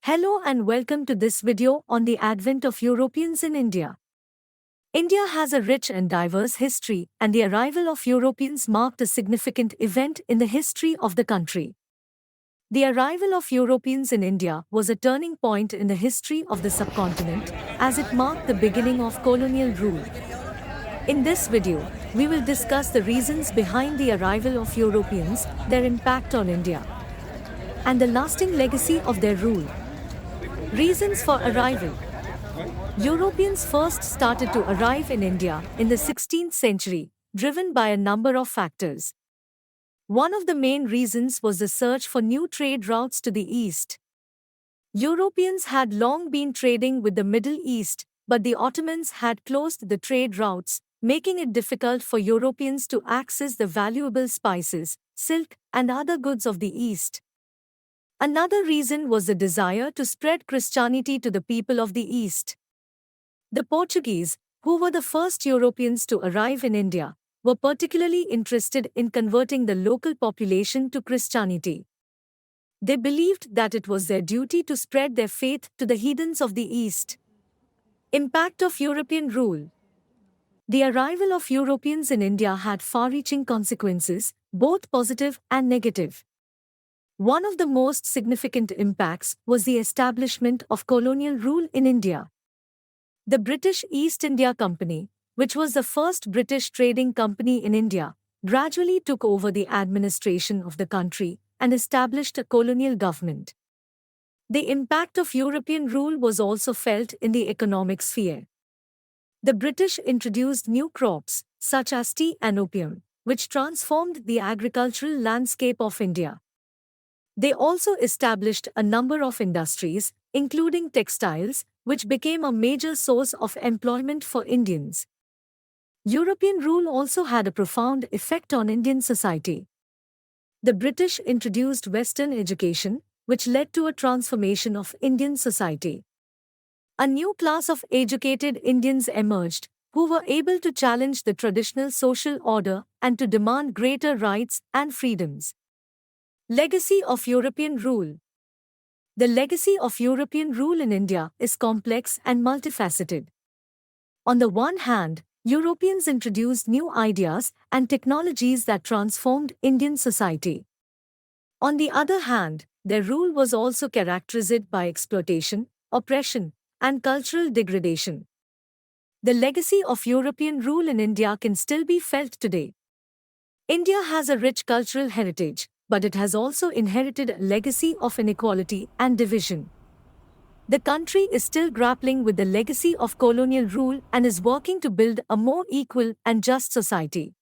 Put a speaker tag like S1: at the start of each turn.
S1: Hello and welcome to this video on the advent of Europeans in India. India has a rich and diverse history, and the arrival of Europeans marked a significant event in the history of the country. The arrival of Europeans in India was a turning point in the history of the subcontinent, as it marked the beginning of colonial rule. In this video, we will discuss the reasons behind the arrival of Europeans, their impact on India, and the lasting legacy of their rule. Reasons for arrival. Europeans first started to arrive in India in the 16th century, driven by a number of factors. One of the main reasons was the search for new trade routes to the east. Europeans had long been trading with the Middle East, but the Ottomans had closed the trade routes, making it difficult for Europeans to access the valuable spices, silk, and other goods of the East. Another reason was the desire to spread Christianity to the people of the East. The Portuguese, who were the first Europeans to arrive in India, were particularly interested in converting the local population to Christianity. They believed that it was their duty to spread their faith to the heathens of the East. Impact of European rule. The arrival of Europeans in India had far-reaching consequences, both positive and negative. One of the most significant impacts was the establishment of colonial rule in India. The British East India Company, which was the first British trading company in India, gradually took over the administration of the country and established a colonial government. The impact of European rule was also felt in the economic sphere. The British introduced new crops, such as tea and opium, which transformed the agricultural landscape of India. They also established a number of industries, including textiles, which became a major source of employment for Indians. European rule also had a profound effect on Indian society. The British introduced Western education, which led to a transformation of Indian society. A new class of educated Indians emerged, who were able to challenge the traditional social order and to demand greater rights and freedoms. Legacy of European rule. The legacy of European rule in India is complex and multifaceted. On the one hand, Europeans introduced new ideas and technologies that transformed Indian society. On the other hand, their rule was also characterized by exploitation, oppression, and cultural degradation. The legacy of European rule in India can still be felt today. India has a rich cultural heritage, but it has also inherited a legacy of inequality and division. The country is still grappling with the legacy of colonial rule and is working to build a more equal and just society.